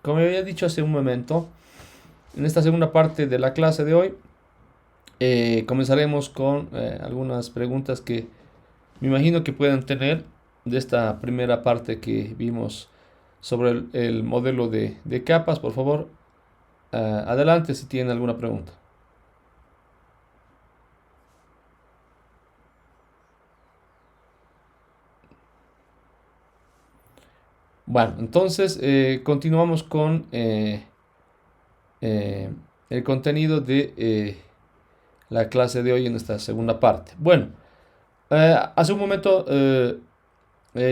como había dicho hace un momento, en esta segunda parte de la clase de hoy comenzaremos con algunas preguntas que me imagino que puedan tener de esta primera parte que vimos sobre el modelo de capas. Por favor, adelante si tienen alguna pregunta. Bueno, entonces continuamos con eh, el contenido de la clase de hoy en esta segunda parte. Bueno, hace un momento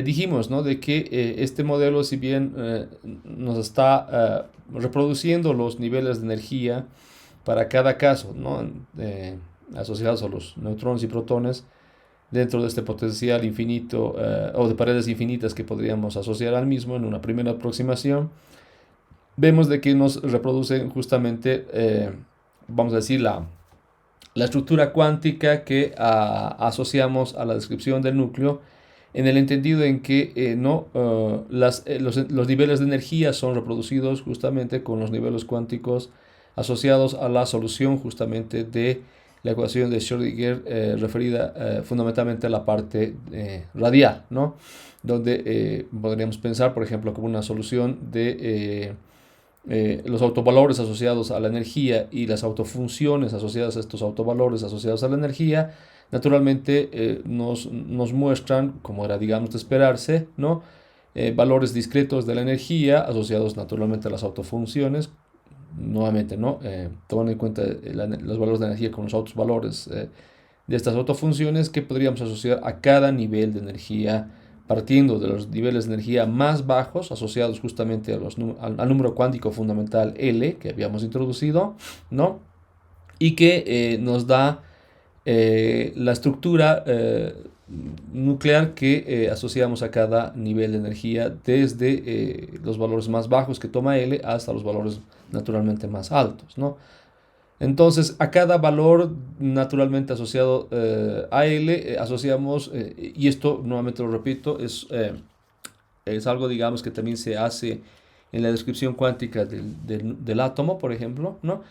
dijimos, ¿no? De que este modelo, si bien nos está reproduciendo los niveles de energía para cada caso, ¿no? Asociados a los neutrones y protones dentro de este potencial infinito o de paredes infinitas que podríamos asociar al mismo en una primera aproximación, vemos de que nos reproducen justamente, vamos a decir, la estructura cuántica que asociamos a la descripción del núcleo, en el entendido en que no, los niveles de energía son reproducidos justamente con los niveles cuánticos asociados a la solución justamente de la ecuación de Schrödinger referida fundamentalmente a la parte radial, ¿no? Donde podríamos pensar, por ejemplo, como una solución de los autovalores asociados a la energía y las autofunciones asociadas a estos autovalores asociados a la energía, naturalmente nos muestran, como era digamos de esperarse, ¿no? Valores discretos de la energía asociados naturalmente a las autofunciones, nuevamente, ¿no? Tomando en cuenta los valores de energía con los otros valores de estas autofunciones que podríamos asociar a cada nivel de energía partiendo de los niveles de energía más bajos asociados justamente al número cuántico fundamental L que habíamos introducido, ¿no? Y que nos da la estructura nuclear que asociamos a cada nivel de energía desde los valores más bajos que toma L hasta los valores naturalmente más altos, ¿no? Entonces, a cada valor naturalmente asociado a L, asociamos, y esto nuevamente lo repito, es algo, digamos, que también se hace en la descripción cuántica del átomo, por ejemplo, ¿no?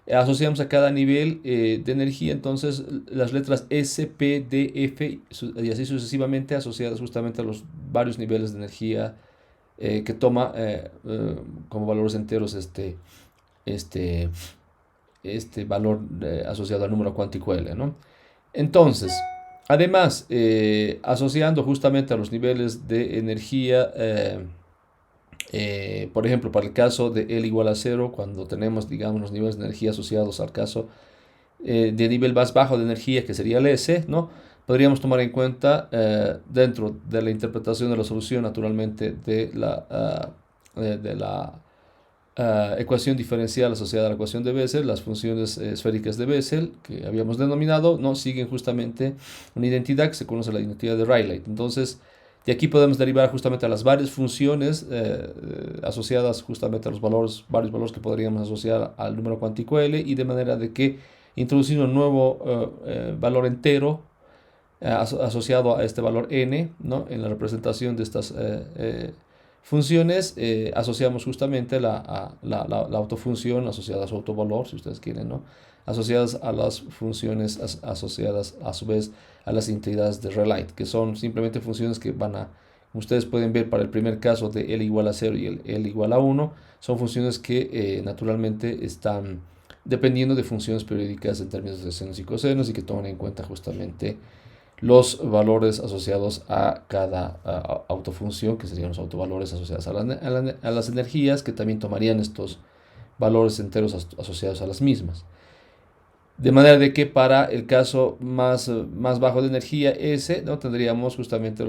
Asociamos a cada nivel de energía, entonces, las letras S, P, D, F, y así sucesivamente, asociadas justamente a los varios niveles de energía que toma como valores enteros este, este valor asociado al número cuántico L, ¿no? Entonces, además, asociando justamente a los niveles de energía, por ejemplo, para el caso de L igual a cero, cuando tenemos, digamos, los niveles de energía asociados al caso de nivel más bajo de energía, que sería el S, ¿no? Podríamos tomar en cuenta dentro de la interpretación de la solución, naturalmente, de la ecuación diferencial asociada a la ecuación de Bessel, las funciones esféricas de Bessel, que habíamos denominado, no siguen justamente una identidad que se conoce la identidad de Rayleigh. Entonces, de aquí podemos derivar justamente a las varias funciones asociadas justamente a los valores, varios valores que podríamos asociar al número cuántico L, y de manera de que introducir un nuevo valor entero asociado a este valor n, ¿no? En la representación de estas funciones asociamos justamente la autofunción asociada a su autovalor, si ustedes quieren, ¿no? Asociadas a las funciones asociadas a su vez a las integridades de Rayleigh, que son simplemente funciones que van a, como ustedes pueden ver para el primer caso de L igual a 0 y el L igual a 1, son funciones que naturalmente están dependiendo de funciones periódicas en términos de senos y cosenos y que toman en cuenta justamente los valores asociados a cada autofunción, que serían los autovalores asociados a las energías, que también tomarían estos valores enteros asociados a las mismas. De manera de que para el caso más bajo de energía S, ¿no? Tendríamos justamente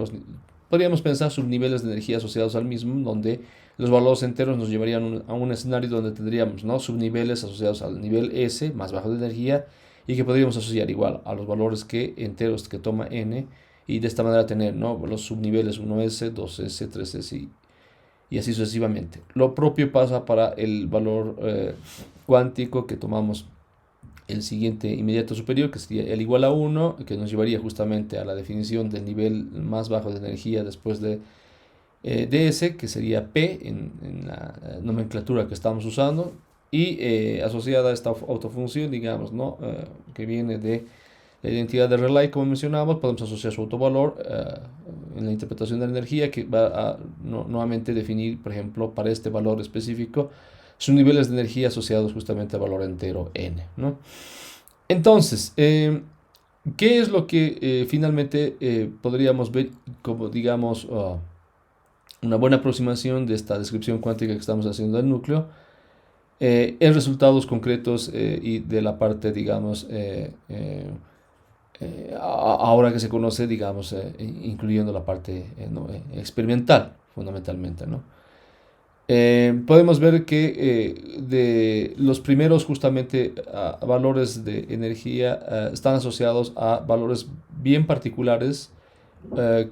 podríamos pensar subniveles de energía asociados al mismo, donde los valores enteros nos llevarían a un escenario donde tendríamos, ¿no? Subniveles asociados al nivel S, más bajo de energía, y que podríamos asociar igual a los valores enteros que toma n, y de esta manera tener, ¿no? Los subniveles 1s, 2s, 3s y así sucesivamente. Lo propio pasa para el valor cuántico que tomamos el siguiente inmediato superior, que sería L igual a 1, que nos llevaría justamente a la definición del nivel más bajo de energía después de ds, que sería P en la nomenclatura que estamos usando, y asociada a esta autofunción, digamos, ¿no? Que viene de la identidad de relay, como mencionamos, podemos asociar su autovalor en la interpretación de la energía, que va a nuevamente definir, por ejemplo, para este valor específico, sus niveles de energía asociados justamente al valor entero n, ¿no? Entonces, ¿qué es lo que finalmente podríamos ver como, digamos, una buena aproximación de esta descripción cuántica que estamos haciendo del núcleo en resultados concretos y de la parte, digamos, ahora que se conoce, digamos, incluyendo la parte no, experimental, fundamentalmente, ¿no? Podemos ver que de los primeros justamente valores de energía están asociados a valores bien particulares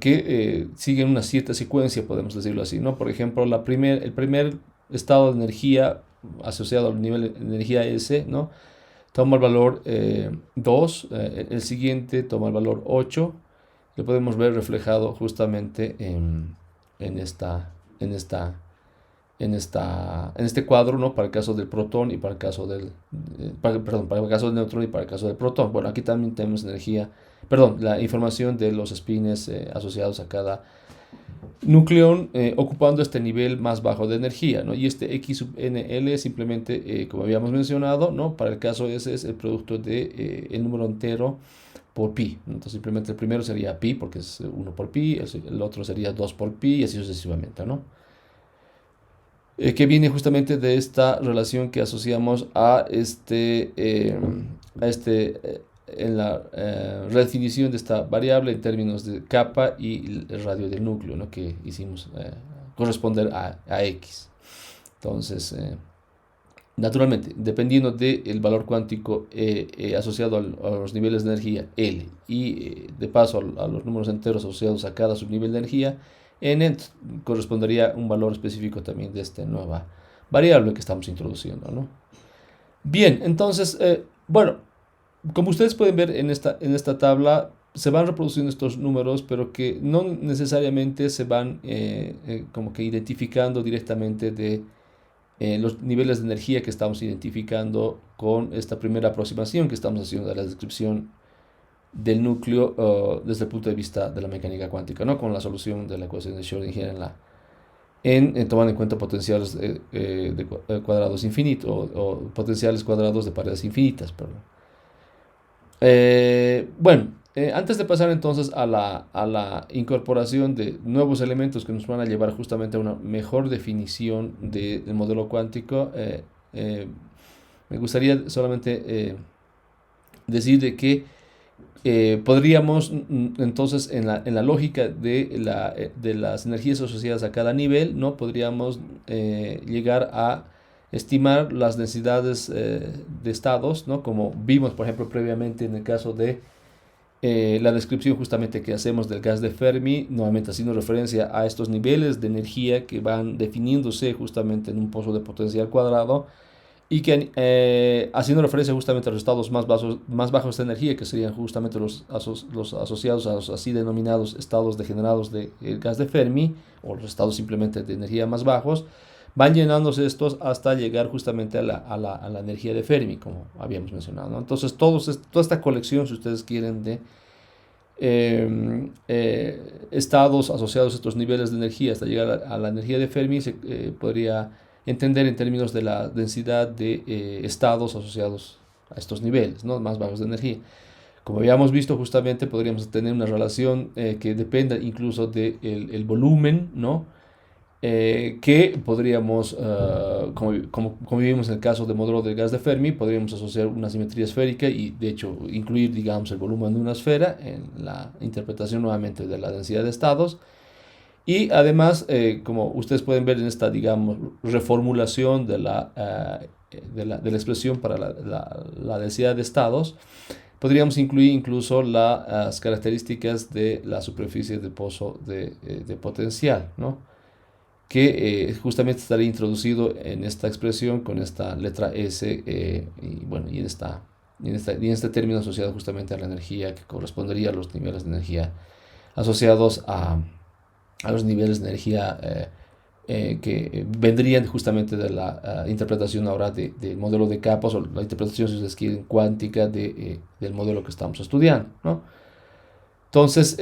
que siguen una cierta secuencia, podemos decirlo así, ¿no? Por ejemplo, el primer estado de energía asociado al nivel de energía S, ¿no? Toma el valor 2, el siguiente toma el valor 8, lo podemos ver reflejado justamente en esta, en esta, en este cuadro, ¿no? Para el caso del protón y para el caso perdón, para el caso del neutrón y para el caso del protón. Bueno, aquí también tenemos la información de los spines asociados a cada nucleón ocupando este nivel más bajo de energía, ¿no? Y este X sub NL simplemente, como habíamos mencionado, ¿no? Para el caso ese es el producto de el número entero por pi. Entonces simplemente el primero sería pi porque es 1 por pi, el otro sería 2 por pi y así sucesivamente, ¿no? Que viene justamente de esta relación que asociamos en la redefinición de esta variable en términos de capa y el radio del núcleo, ¿no? Que hicimos corresponder a X. Entonces, naturalmente, dependiendo del valor cuántico asociado a los niveles de energía L y de paso a los números enteros asociados a cada subnivel de energía, n correspondería un valor específico también de esta nueva variable que estamos introduciendo, ¿no? Bien, entonces, bueno, como ustedes pueden ver en esta tabla, se van reproduciendo estos números, pero que no necesariamente se van como que identificando directamente de los niveles de energía que estamos identificando con esta primera aproximación que estamos haciendo de la descripción del núcleo desde el punto de vista de la mecánica cuántica, ¿no? Con la solución de la ecuación de Schrödinger tomando en cuenta potenciales cuadrados infinitos o potenciales cuadrados de paredes infinitas, perdón. Bueno, antes de pasar entonces a la incorporación de nuevos elementos que nos van a llevar justamente a una mejor definición del modelo cuántico, me gustaría solamente decir de que podríamos entonces en la lógica de las energías asociadas a cada nivel, ¿no? Podríamos llegar a estimar las densidades de estados, ¿no? Como vimos por ejemplo previamente en el caso de la descripción justamente que hacemos del gas de Fermi, nuevamente haciendo referencia a estos niveles de energía que van definiéndose justamente en un pozo de potencial cuadrado y que haciendo referencia justamente a los estados más bajos de energía, que serían justamente los asociados a los así denominados estados degenerados del gas de Fermi, o los estados simplemente de energía más bajos, van llenándose estos hasta llegar justamente a la energía de Fermi, como habíamos mencionado, ¿no? Entonces, toda esta colección, si ustedes quieren, de estados asociados a estos niveles de energía hasta llegar a la energía de Fermi, se podría entender en términos de la densidad de estados asociados a estos niveles, ¿no? Más bajos de energía. Como habíamos visto, justamente podríamos tener una relación que dependa incluso del el volumen, ¿no? Que podríamos, como vimos en el caso del modelo del gas de Fermi, podríamos asociar una simetría esférica y de hecho incluir, digamos, el volumen de una esfera en la interpretación nuevamente de la densidad de estados. Y además, como ustedes pueden ver en esta, digamos, reformulación de la expresión para la densidad de estados, podríamos incluir incluso las características de la superficie de pozo de potencial, ¿no? Que justamente estaría introducido en esta expresión con esta letra S y bueno, y en este término asociado justamente a la energía que correspondería a los niveles de energía asociados a los niveles de energía que vendrían justamente de la interpretación ahora del modelo de capas, o la interpretación, si ustedes quieren, cuántica del modelo que estamos estudiando, ¿no? Entonces,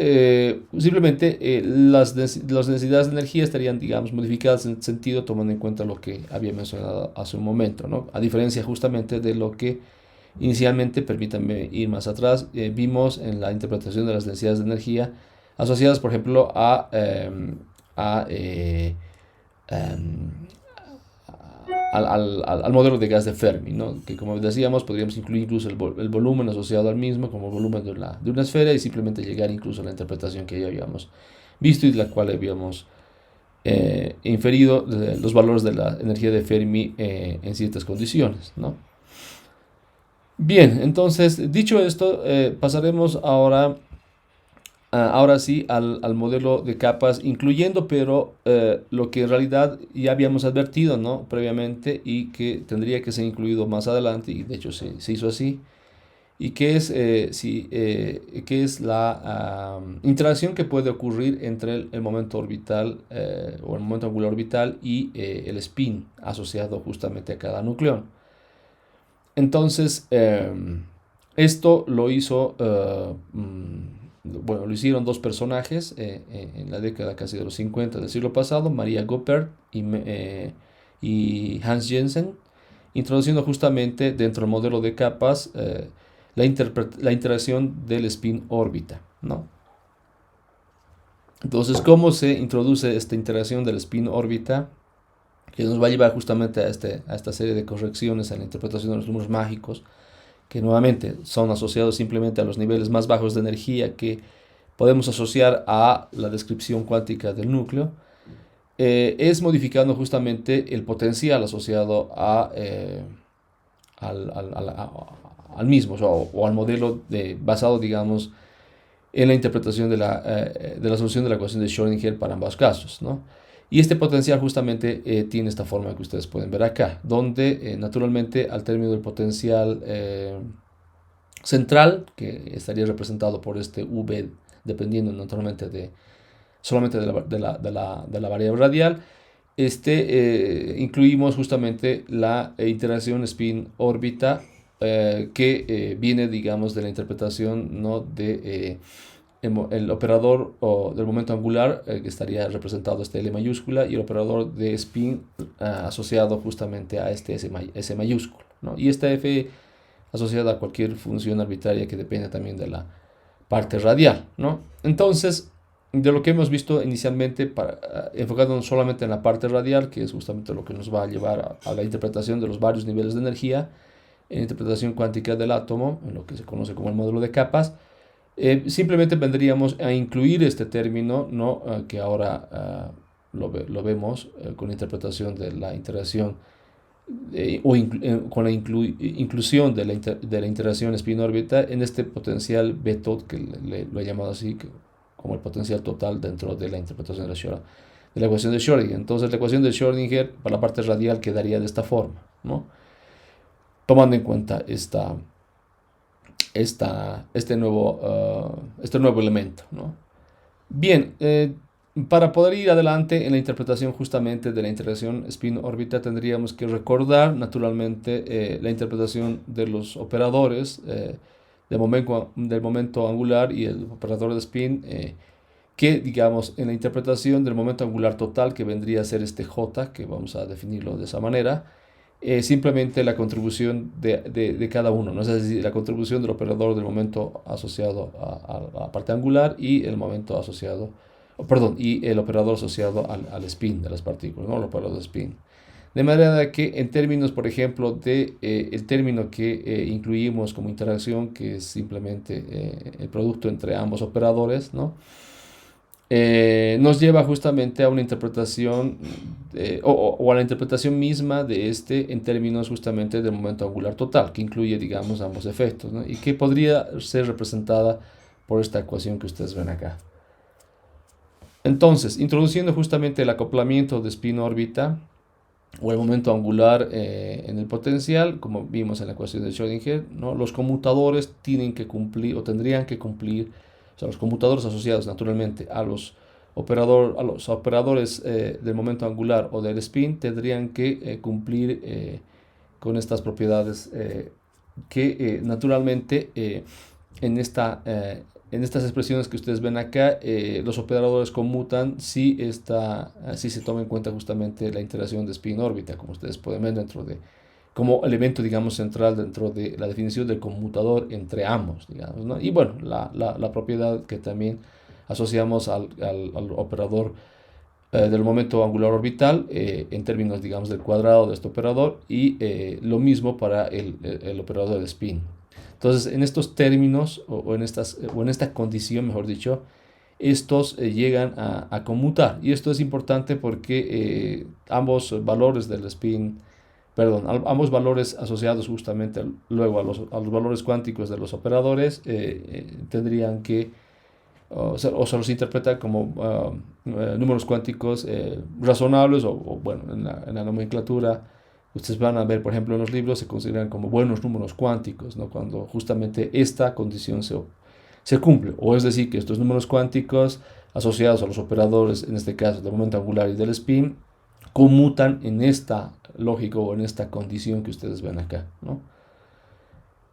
simplemente las densidades de energía estarían, digamos, modificadas en el sentido, tomando en cuenta lo que había mencionado hace un momento, ¿no? A diferencia justamente de lo que inicialmente, permítanme ir más atrás, vimos en la interpretación de las densidades de energía asociadas, por ejemplo, a, em, al modelo de gas de Fermi, ¿no? Que, como decíamos, podríamos incluir incluso el volumen asociado al mismo como volumen de una esfera, y simplemente llegar incluso a la interpretación que ya habíamos visto y de la cual habíamos inferido los valores de la energía de Fermi en ciertas condiciones, ¿no? Bien, entonces, dicho esto, pasaremos ahora sí al modelo de capas, incluyendo, pero lo que en realidad ya habíamos advertido, ¿no? Previamente, y que tendría que ser incluido más adelante, y de hecho se hizo así, y que es, que es la interacción que puede ocurrir entre el momento orbital, o el momento angular orbital, y el spin asociado justamente a cada nucleón. Entonces, esto lo bueno, lo hicieron dos personajes en la década casi de los 50 del siglo pasado, Maria Goeppert y Hans Jensen, introduciendo justamente dentro del modelo de capas la interacción del spin-órbita, ¿no? Entonces, ¿cómo se introduce esta interacción del spin-órbita? Que nos va a llevar justamente a esta serie de correcciones en la interpretación de los números mágicos, que nuevamente son asociados simplemente a los niveles más bajos de energía que podemos asociar a la descripción cuántica del núcleo, es modificando justamente el potencial asociado al mismo, o al modelo basado, digamos, en la interpretación de la solución de la ecuación de Schrödinger para ambos casos, ¿no? Y este potencial justamente tiene esta forma que ustedes pueden ver acá, donde naturalmente al término del potencial central, que estaría representado por este V, dependiendo naturalmente solamente de la variable radial, incluimos justamente la interacción spin-órbita, que viene, digamos, de la interpretación, ¿no? El operador del momento angular, que estaría representado este L mayúscula, y el operador de spin asociado justamente a este S mayúsculo, ¿no? Y esta F asociada a cualquier función arbitraria que depende también de la parte radial, ¿no? Entonces, de lo que hemos visto inicialmente, enfocándonos solamente en la parte radial, que es justamente lo que nos va a llevar a la interpretación de los varios niveles de energía, en interpretación cuántica del átomo, en lo que se conoce como el módulo de capas, simplemente vendríamos a incluir este término, ¿no? Que ahora lo vemos con la interpretación de la interacción, con la inclusión de la interacción spin-órbita en este potencial B-tot, que lo he llamado así, como el potencial total dentro de la interpretación de la ecuación de Schrödinger. Entonces, la ecuación de Schrödinger para la parte radial quedaría de esta forma, ¿no? Tomando en cuenta este nuevo elemento, ¿no? Bien, para poder ir adelante en la interpretación justamente de la interacción spin-órbita, tendríamos que recordar naturalmente la interpretación de los operadores del momento angular y el operador de spin, que, digamos, en la interpretación del momento angular total, que vendría a ser este J, que vamos a definirlo de esa manera, simplemente la contribución de cada uno, ¿no? Es decir, la contribución del operador del momento asociado a la parte angular, y el momento asociado, perdón, y el operador asociado al spin de las partículas, ¿no? El operador de spin. De manera que, en términos, por ejemplo, el término que incluimos como interacción, que es simplemente el producto entre ambos operadores, ¿no? Nos lleva justamente a una interpretación, o a la interpretación misma de en términos justamente del momento angular total, que incluye, digamos, ambos efectos, ¿no? Y que podría ser representada por esta ecuación que ustedes ven acá. Entonces, introduciendo justamente el acoplamiento de spin-órbita o el momento angular en el potencial, como vimos en la ecuación de Schrödinger, ¿no? Los conmutadores tienen que cumplir, o tendrían que cumplir, o sea, los conmutadores asociados naturalmente a los a los operadores del momento angular o del spin tendrían que cumplir con estas propiedades que naturalmente en estas expresiones que ustedes ven acá, los operadores conmutan si se toma en cuenta justamente la interacción de spin-órbita, como ustedes pueden ver como elemento, digamos, central dentro de la definición del conmutador entre ambos, digamos, ¿no? Y bueno, la propiedad que también asociamos al operador del momento angular orbital en términos, digamos, del cuadrado de este operador y lo mismo para el operador de spin. Entonces, en estos términos o en esta condición, mejor dicho, estos llegan a conmutar. Y esto es importante porque ambos valores del spin, perdón, ambos valores asociados justamente luego a los valores cuánticos de los operadores tendrían que o se los interpreta como números cuánticos razonables bueno, en la nomenclatura ustedes van a ver, por ejemplo, en los libros se consideran como buenos números cuánticos, ¿no? Cuando justamente esta condición se cumple, o es decir, que estos números cuánticos asociados a los operadores, en este caso del momento angular y del spin, conmutan en esta lógica o en esta condición que ustedes ven acá, ¿no?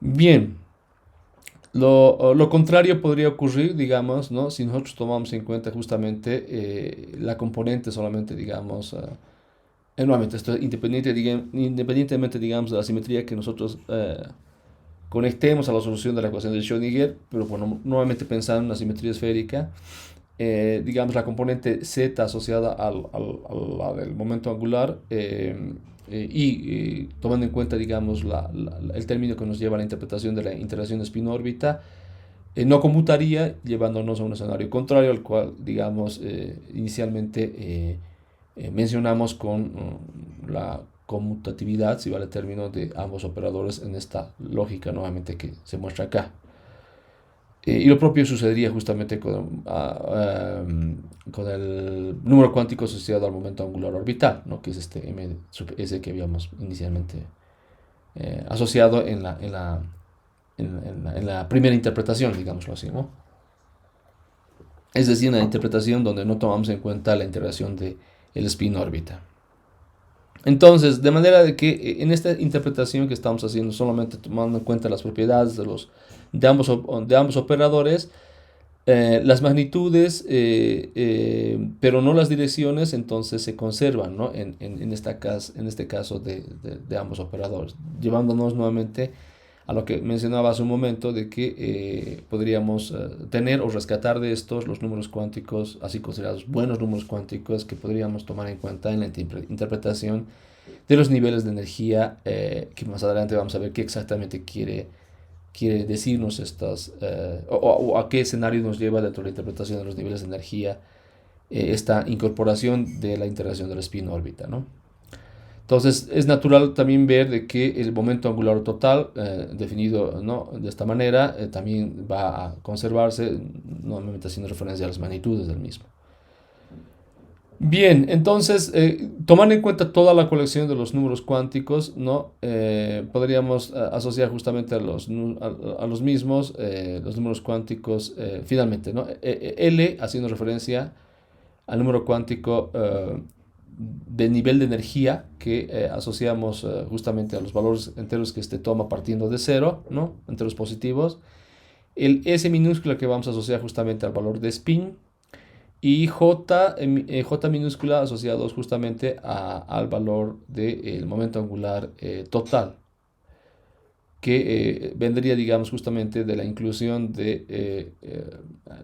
Bien. Lo contrario podría ocurrir, digamos, ¿no? Si nosotros tomamos en cuenta justamente la componente solamente, digamos, nuevamente, esto independientemente, digamos, de la simetría que nosotros conectemos a la solución de la ecuación de Schrödinger, pero bueno, nuevamente pensando en una simetría esférica, digamos, la componente z asociada a la del momento angular tomando en cuenta, digamos, el término que nos lleva a la interpretación de la interacción de spin-órbita, no conmutaría llevándonos a un escenario contrario al cual, digamos, inicialmente mencionamos con la conmutatividad, si vale el término, de ambos operadores en esta lógica nuevamente que se muestra acá. Y lo propio sucedería justamente con el número cuántico asociado al momento angular orbital, ¿no? Que es este m sub s que habíamos inicialmente asociado en la primera interpretación, digámoslo así, ¿no? Es decir, en la interpretación donde no tomamos en cuenta la integración del spin-órbita. Entonces, de manera de que en esta interpretación que estamos haciendo, solamente tomando en cuenta las propiedades de ambos operadores, las magnitudes, pero no las direcciones, entonces se conservan, ¿no? en este caso de ambos operadores, llevándonos nuevamente a lo que mencionaba hace un momento, de que podríamos tener o rescatar de estos los números cuánticos, así considerados buenos números cuánticos, que podríamos tomar en cuenta en la interpretación de los niveles de energía, que más adelante vamos a ver qué exactamente quiere decirnos o a qué escenario nos lleva dentro de la interpretación de los niveles de energía esta incorporación de la interacción del spin-órbita, ¿no? Entonces es natural también ver de que el momento angular total, definido, ¿no?, de esta manera, también va a conservarse, nuevamente haciendo referencia a las magnitudes del mismo. Bien, entonces, tomando en cuenta toda la colección de los números cuánticos, ¿no? Podríamos asociar justamente a los mismos, los números cuánticos, finalmente, ¿no? L, haciendo referencia al número cuántico del nivel de energía que asociamos justamente a los valores enteros que este toma partiendo de cero, ¿no? Enteros positivos. El S minúscula que vamos a asociar justamente al valor de spin. Y J minúscula asociados justamente al valor del momento angular total, que vendría, digamos, justamente de la inclusión de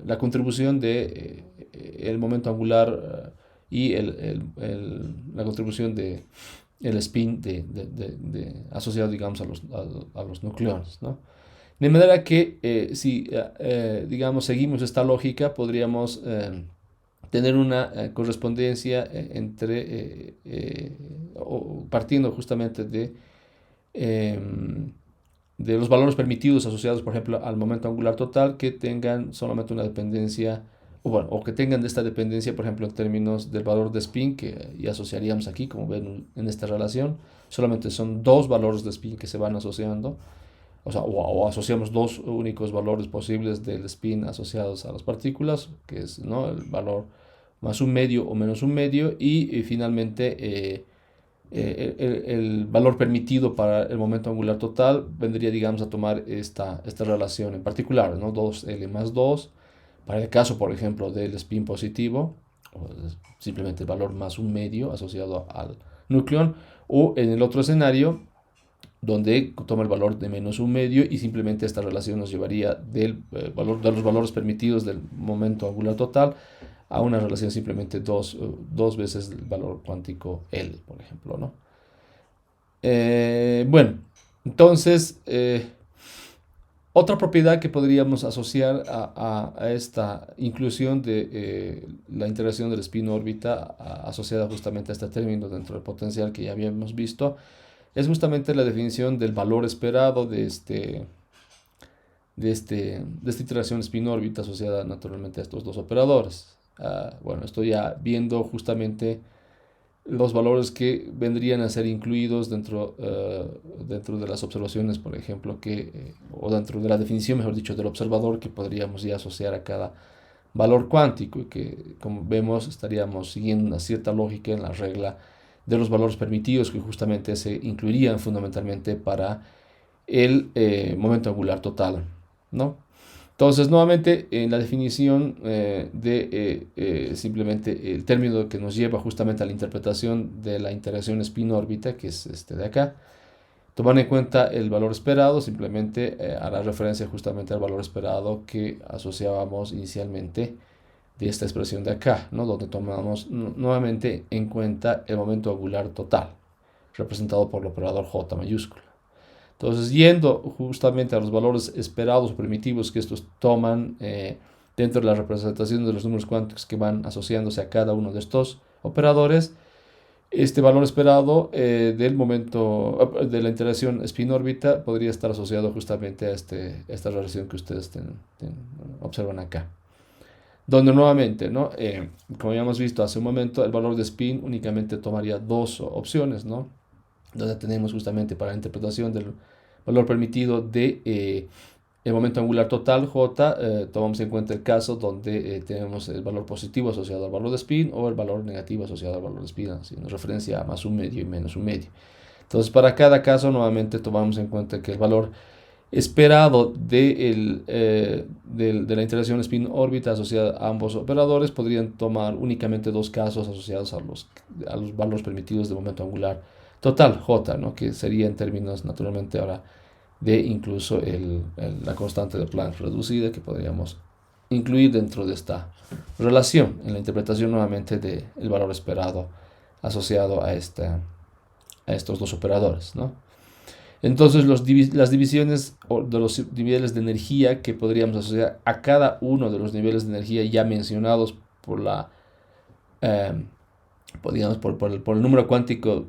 la contribución de el momento angular y la contribución de el spin asociado, digamos, a los nucleones, ¿no? De manera que si, digamos, seguimos esta lógica, podríamos tener una correspondencia partiendo justamente de los valores permitidos asociados, por ejemplo, al momento angular total, que tengan solamente una dependencia, o que tengan esta dependencia, por ejemplo, en términos del valor de spin, que ya asociaríamos aquí, como ven en esta relación, solamente son dos valores de spin que se van asociando, o asociamos dos únicos valores posibles del spin asociados a las partículas, que es, ¿no?, el valor más un medio o menos un medio, y finalmente el valor permitido para el momento angular total vendría, digamos, a tomar esta relación en particular, ¿no? 2L más 2, para el caso, por ejemplo, del spin positivo, o simplemente el valor más un medio asociado al núcleo, o en el otro escenario, donde toma el valor de menos un medio, y simplemente esta relación nos llevaría del valor de los valores permitidos del momento angular total a una relación simplemente dos veces el valor cuántico L, por ejemplo, ¿no? Bueno, entonces, otra propiedad que podríamos asociar a esta inclusión de la interacción del spin-órbita asociada justamente a este término dentro del potencial que ya habíamos visto, es justamente la definición del valor esperado de esta interacción spin-órbita asociada naturalmente a estos dos operadores. Bueno, estoy ya viendo justamente los valores que vendrían a ser incluidos dentro de las observaciones, por ejemplo, o dentro de la definición, mejor dicho, del observador, que podríamos ya asociar a cada valor cuántico, y que, como vemos, estaríamos siguiendo una cierta lógica en la regla de los valores permitidos, que justamente se incluirían fundamentalmente para el momento angular total, ¿no? Entonces, nuevamente, en la definición simplemente el término que nos lleva justamente a la interpretación de la interacción spin-órbita, que es este de acá, tomar en cuenta el valor esperado, simplemente hará referencia justamente al valor esperado que asociábamos inicialmente de esta expresión de acá, ¿no? Donde tomamos nuevamente en cuenta el momento angular total, representado por el operador J mayúscula. Entonces, yendo justamente a los valores esperados o primitivos que estos toman dentro de la representación de los números cuánticos que van asociándose a cada uno de estos operadores, este valor esperado del momento de la interacción spin-órbita podría estar asociado justamente a esta relación que ustedes observan acá. Donde nuevamente, ¿no? Como ya hemos visto hace un momento, el valor de spin únicamente tomaría dos opciones, ¿no? Donde tenemos justamente para la interpretación del valor permitido de el momento angular total J, tomamos en cuenta el caso donde tenemos el valor positivo asociado al valor de spin, o el valor negativo asociado al valor de spin, haciendo referencia a más un medio y menos un medio. Entonces, para cada caso, nuevamente tomamos en cuenta que el valor esperado de la interacción spin-órbita asociada a ambos operadores podrían tomar únicamente dos casos asociados a los valores permitidos de momento angular total, J, ¿no? Que sería en términos naturalmente ahora de incluso la constante de Planck reducida, que podríamos incluir dentro de esta relación en la interpretación nuevamente del valor esperado asociado a estos dos operadores, ¿no? Entonces, las divisiones de los niveles de energía que podríamos asociar a cada uno de los niveles de energía ya mencionados eh, por el número cuántico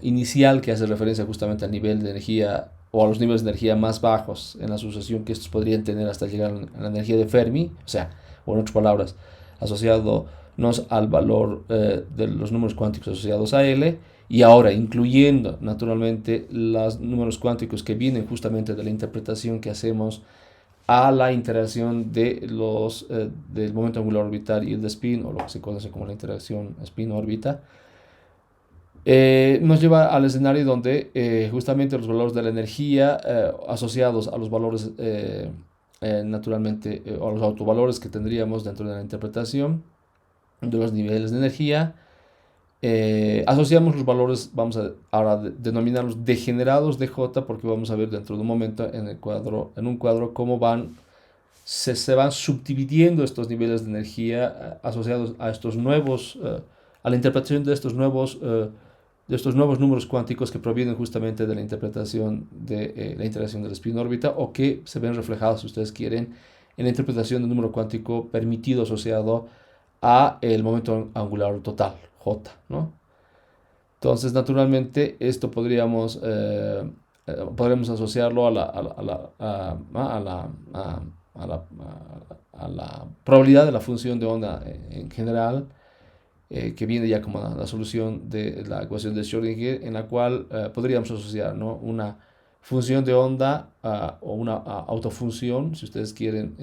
inicial, que hace referencia justamente al nivel de energía o a los niveles de energía más bajos en la sucesión que estos podrían tener hasta llegar a la energía de Fermi, o sea, o en otras palabras, asociadonos al valor de los números cuánticos asociados a L, y ahora incluyendo naturalmente los números cuánticos que vienen justamente de la interpretación que hacemos a la interacción del momento angular orbital y el de spin, o lo que se conoce como la interacción spin-órbita, nos lleva al escenario donde justamente los valores de la energía asociados a los valores naturalmente, o a los autovalores que tendríamos dentro de la interpretación de los niveles de energía, asociamos los valores, vamos a ahora denominarlos degenerados de J, porque vamos a ver dentro de un momento en un cuadro cómo se van subdividiendo estos niveles de energía asociados a estos nuevos, a la interpretación de estos nuevos números cuánticos que provienen justamente de la interpretación de la interacción del spin-órbita, o que se ven reflejados, si ustedes quieren, en la interpretación del número cuántico permitido asociado a el momento angular total, J, ¿no? Entonces, naturalmente, esto podremos asociarlo a la probabilidad de la función de onda en general, que viene ya como la solución de la ecuación de Schrödinger, en la cual podríamos asociar, ¿no?, una función de onda o una autofunción, si ustedes quieren,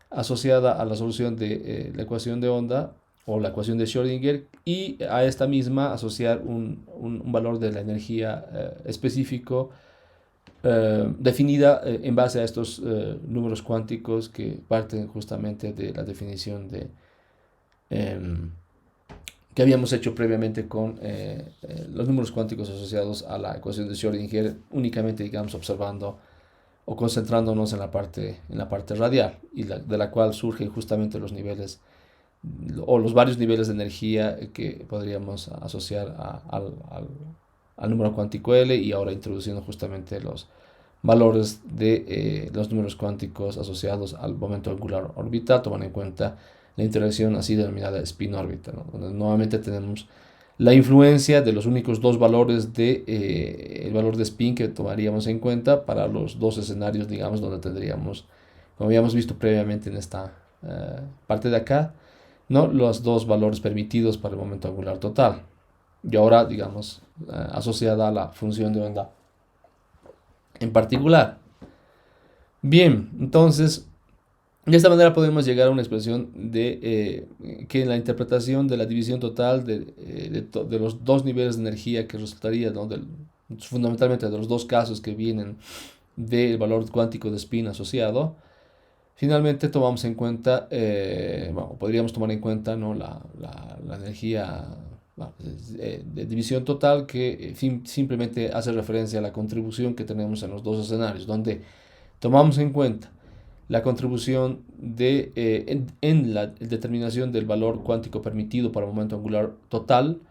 asociada a la solución de la ecuación de onda, o la ecuación de Schrödinger, y a esta misma asociar un valor de la energía específico definida en base a estos números cuánticos que parten justamente de la definición em, que habíamos hecho previamente con los números cuánticos asociados a la ecuación de Schrödinger, únicamente, digamos, observando o concentrándonos en la parte radial, y de la cual surgen justamente los niveles o los varios niveles de energía que podríamos asociar al número cuántico L, y ahora introduciendo justamente los valores de los números cuánticos asociados al momento angular orbital, tomando en cuenta la interacción así denominada spin-órbita, ¿no? Donde nuevamente tenemos la influencia de los únicos dos valores de el valor de spin que tomaríamos en cuenta para los dos escenarios, digamos, donde tendríamos, como habíamos visto previamente en esta parte de acá, ¿no?, los dos valores permitidos para el momento angular total. Y ahora, digamos, asociada a la función de onda en particular. Bien, entonces, de esta manera podemos llegar a una expresión de que en la interpretación de la división total de los dos niveles de energía que resultaría, ¿no?, fundamentalmente de los dos casos que vienen del valor cuántico de spin asociado, finalmente tomamos en cuenta, bueno, podríamos tomar en cuenta, ¿no?, la energía, bueno, de división total, que simplemente hace referencia a la contribución que tenemos en los dos escenarios, donde tomamos en cuenta la contribución en la determinación del valor cuántico permitido para el momento angular total,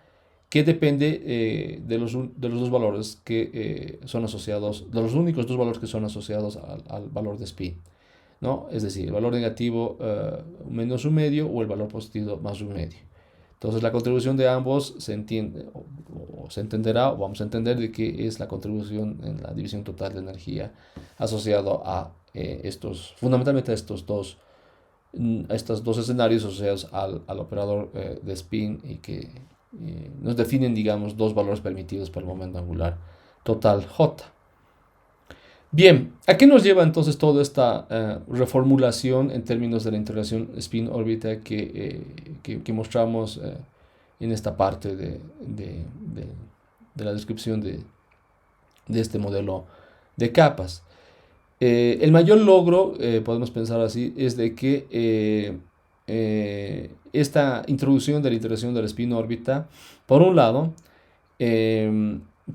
que depende de los dos valores que son asociados, de los únicos dos valores que son asociados al valor de spin, ¿no? Es decir, el valor negativo menos un medio, o el valor positivo más un medio. Entonces la contribución de ambos se entiende, o se entenderá, o vamos a entender de que es la contribución en la división total de energía asociado a fundamentalmente a estos dos escenarios asociados al operador de spin, y que nos definen, digamos, dos valores permitidos para el momento angular total J. Bien, ¿a qué nos lleva entonces toda esta reformulación en términos de la interacción spin-órbita que mostramos en esta parte de la descripción de este modelo de capas? El mayor logro, podemos pensar así, es de que esta introducción de la interacción de la spin-órbita, por un lado,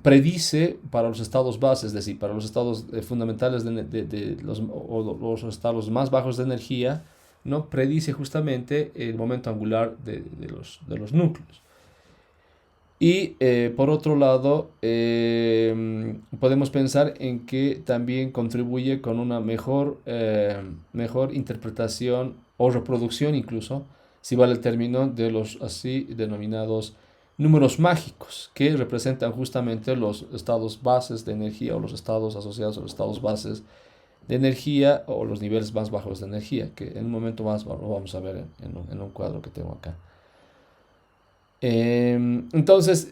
predice para los estados bases, es decir, para los estados fundamentales de los estados más bajos de energía, ¿no?, predice justamente el momento angular de los núcleos. Y por otro lado, podemos pensar en que también contribuye con una mejor interpretación o reproducción, incluso, si vale el término, de los así denominados números mágicos, que representan justamente los estados bases de energía, o los estados asociados a los estados bases de energía, o los niveles más bajos de energía, que en un momento más lo vamos a ver en un cuadro que tengo acá. Entonces,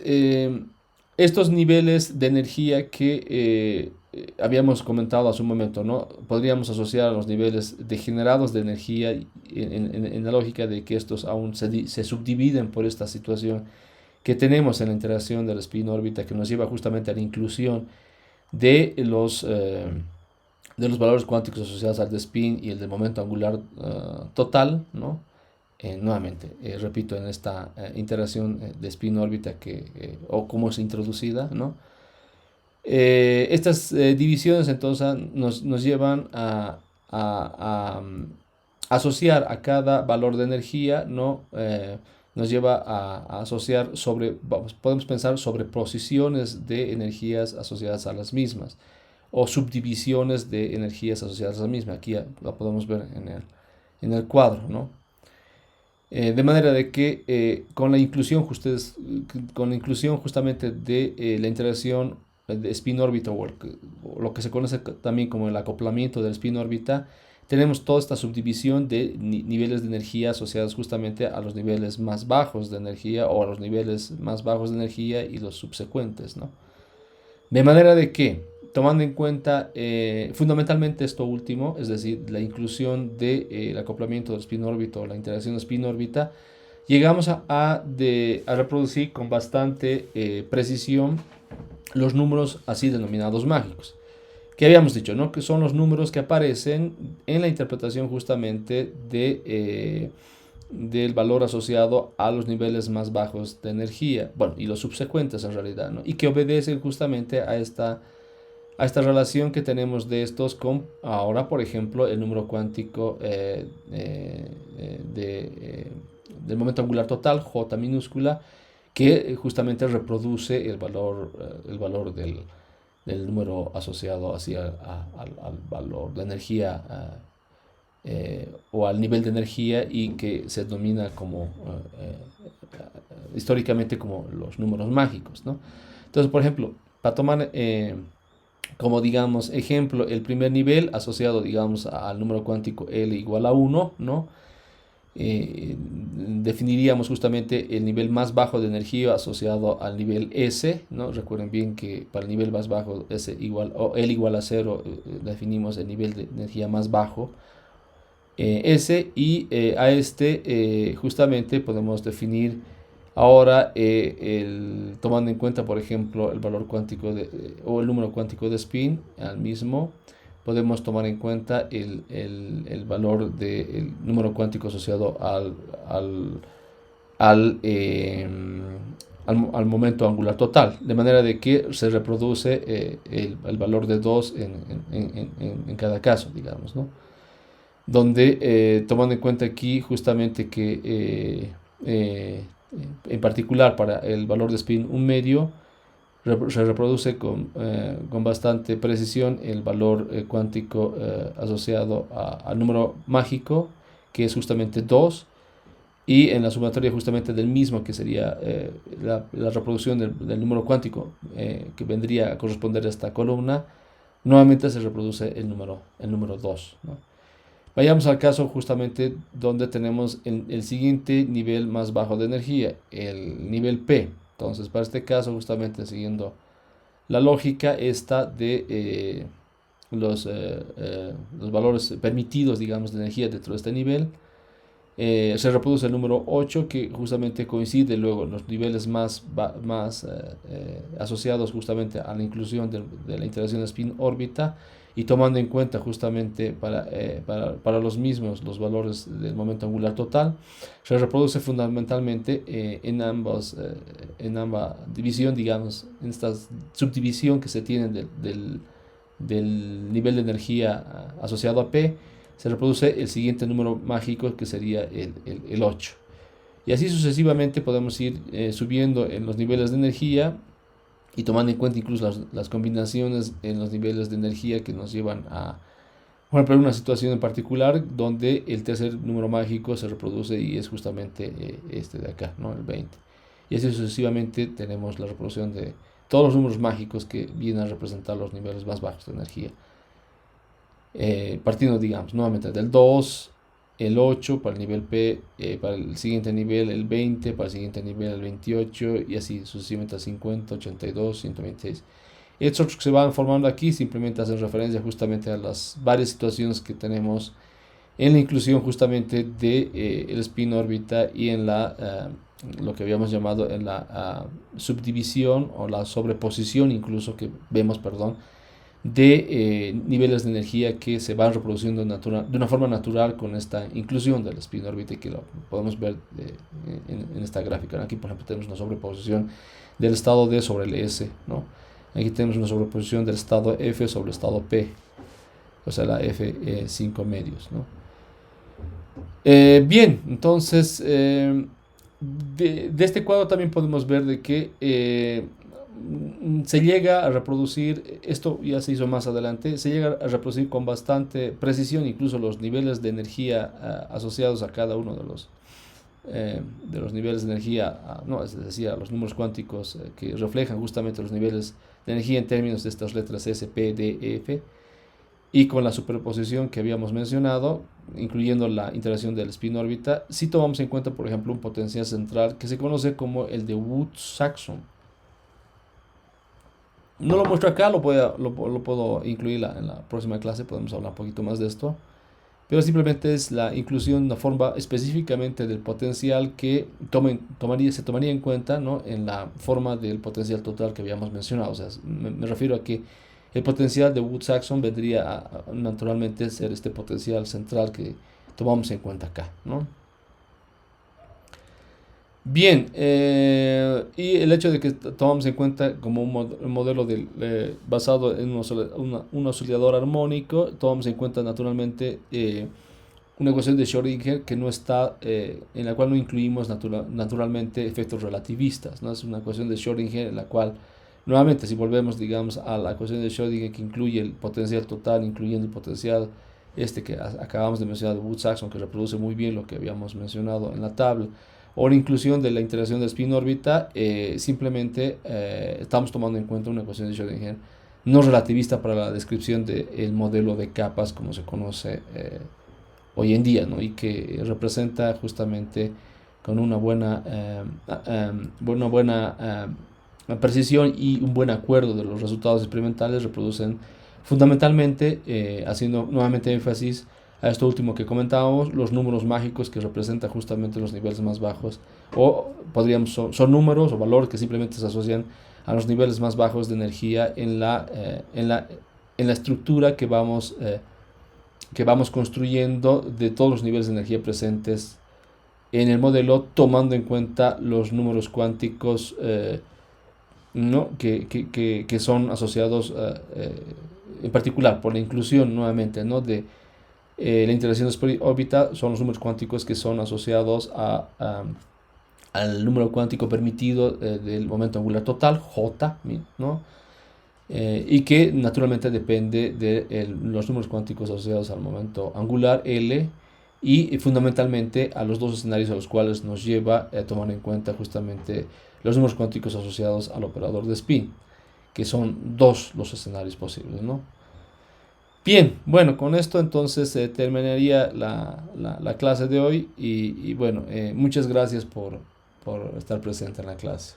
estos niveles de energía que habíamos comentado hace un momento, ¿no?, podríamos asociar a los niveles degenerados de energía en la lógica de que estos aún se subdividen por esta situación que tenemos en la interacción de la spin-órbita, que nos lleva justamente a la inclusión de los valores cuánticos asociados al de spin y el del momento angular total, ¿no? Nuevamente, repito, en esta interacción de spin-órbita o cómo es introducida, ¿no? Estas divisiones entonces nos llevan a asociar a cada valor de energía, ¿no? Nos lleva a asociar podemos pensar sobre posiciones de energías asociadas a las mismas, o subdivisiones de energías asociadas a las mismas. Aquí lo podemos ver en el cuadro, ¿no? De manera de que con la inclusión justamente de la interacción de spin-órbita, o lo que se conoce también como el acoplamiento del spin-órbita, tenemos toda esta subdivisión de niveles de energía asociados justamente a los niveles más bajos de energía, o a los niveles más bajos de energía y los subsecuentes, ¿no? De manera de que, tomando en cuenta fundamentalmente esto último, es decir, la inclusión del acoplamiento del spin-órbita, o la interacción de spin-órbita, llegamos a reproducir con bastante precisión los números así denominados mágicos. Que habíamos dicho, ¿no? Que son los números que aparecen en la interpretación justamente del valor asociado a los niveles más bajos de energía, bueno, y los subsecuentes en realidad, ¿no? Y que obedecen justamente a esta relación que tenemos de estos con ahora, por ejemplo, el número cuántico del momento angular total, J minúscula, que justamente reproduce el valor del número asociado hacia al valor de energía o al nivel de energía, y que se denomina como históricamente como los números mágicos, ¿no? Entonces, por ejemplo, para tomar como digamos ejemplo el primer nivel asociado digamos al número cuántico L igual a 1, ¿no? Definiríamos justamente el nivel más bajo de energía asociado al nivel S, ¿no? Recuerden bien que para el nivel más bajo S igual, o L igual a 0, definimos el nivel de energía más bajo S, y a este justamente podemos definir ahora tomando en cuenta por ejemplo el valor cuántico o el número cuántico de spin al mismo. Podemos tomar en cuenta el valor del número cuántico asociado al, eh, al momento angular total, de manera de que se reproduce el valor de 2 en cada caso, digamos, ¿no? Donde tomando en cuenta aquí justamente que en particular para el valor de spin un medio, se reproduce con bastante precisión el valor cuántico asociado al número mágico, que es justamente 2, y en la sumatoria justamente del mismo, que sería la reproducción del número cuántico que vendría a corresponder a esta columna, nuevamente se reproduce el número 2, ¿no? Vayamos al caso justamente donde tenemos el siguiente nivel más bajo de energía, el nivel P. Entonces, para este caso, justamente siguiendo la lógica esta de los valores permitidos, digamos, de energía dentro de este nivel, se reproduce el número 8, que justamente coincide luego en los niveles más asociados justamente a la inclusión de la interacción spin-órbita, y tomando en cuenta justamente para los mismos los valores del momento angular total, se reproduce fundamentalmente en ambas división, digamos, en esta subdivisión que se tiene del nivel de energía asociado a P. Se reproduce el siguiente número mágico, que sería el 8. Y así sucesivamente podemos ir subiendo en los niveles de energía, y tomando en cuenta incluso las combinaciones en los niveles de energía que nos llevan a, por ejemplo, una situación en particular donde el tercer número mágico se reproduce, y es justamente este de acá, ¿no? El 20. Y así sucesivamente tenemos la reproducción de todos los números mágicos que vienen a representar los niveles más bajos de energía. Partiendo, digamos, nuevamente del 2, el 8 para el nivel P, para el siguiente nivel el 20, para el siguiente nivel el 28, y así sucesivamente al 50, 82, 126. Estos otros que se van formando aquí simplemente hacen referencia justamente a las varias situaciones que tenemos en la inclusión justamente de el spin órbita, y en lo que habíamos llamado en la subdivisión o la sobreposición incluso que vemos, perdón, de niveles de energía que se van reproduciendo de una forma natural con esta inclusión del spin órbita, que lo podemos ver en esta gráfica. Aquí, por ejemplo, tenemos una sobreposición del estado D sobre el S, ¿no? Aquí tenemos una sobreposición del estado F sobre el estado P, o sea, la F5 medios, ¿no? Bien, entonces, de este cuadro también podemos ver de que se llega a reproducir, esto ya se hizo más adelante, se llega a reproducir con bastante precisión incluso los niveles de energía asociados a cada uno de los niveles de energía, no, es decir, a los números cuánticos que reflejan justamente los niveles de energía en términos de estas letras S, P, D, E, F, y con la superposición que habíamos mencionado, incluyendo la interacción del spin órbita, si tomamos en cuenta, por ejemplo, un potencial central que se conoce como el de Woods-Saxon. No lo muestro acá, lo puedo incluir en la próxima clase, podemos hablar un poquito más de esto. pero simplemente es la inclusión de una forma específicamente del potencial que se tomaría en cuenta, ¿no?, en la forma del potencial total que habíamos mencionado. O sea, me refiero a que el potencial de Woods-Saxon vendría a naturalmente ser este potencial central que tomamos en cuenta acá, ¿no? Bien, y el hecho de que tomamos en cuenta como un modelo basado en un oscilador armónico, tomamos en cuenta naturalmente una ecuación de Schrödinger que no está, en la cual no incluimos naturalmente efectos relativistas, ¿no? Es una ecuación de Schrödinger en la cual, nuevamente, si volvemos, digamos, a la ecuación de Schrödinger que incluye el potencial total, incluyendo el potencial que acabamos de mencionar de Woods-Saxon, que reproduce muy bien lo que habíamos mencionado en la tabla, o la inclusión de la interacción de spin-órbita, simplemente estamos tomando en cuenta una ecuación de Schrödinger no relativista para la descripción del modelo de capas como se conoce hoy en día, ¿no? Y que representa justamente con una buena precisión y un buen acuerdo de los resultados experimentales, reproducen fundamentalmente, haciendo nuevamente énfasis a esto último que comentábamos, los números mágicos que representan justamente los niveles más bajos, o son números o valores que simplemente se asocian a los niveles más bajos de energía en la estructura que vamos construyendo de todos los niveles de energía presentes en el modelo, tomando en cuenta los números cuánticos, ¿no?, que son asociados en particular por la inclusión nuevamente, ¿no?, de la interacción de órbita. Son los números cuánticos que son asociados al número cuántico permitido del momento angular total, J, ¿no? Y que naturalmente depende de los números cuánticos asociados al momento angular, L, y fundamentalmente a los dos escenarios a los cuales nos lleva a tomar en cuenta justamente los números cuánticos asociados al operador de spin, que son dos los escenarios posibles, ¿no? Bien, bueno, con esto entonces terminaría la clase de hoy y bueno, muchas gracias por estar presente en la clase.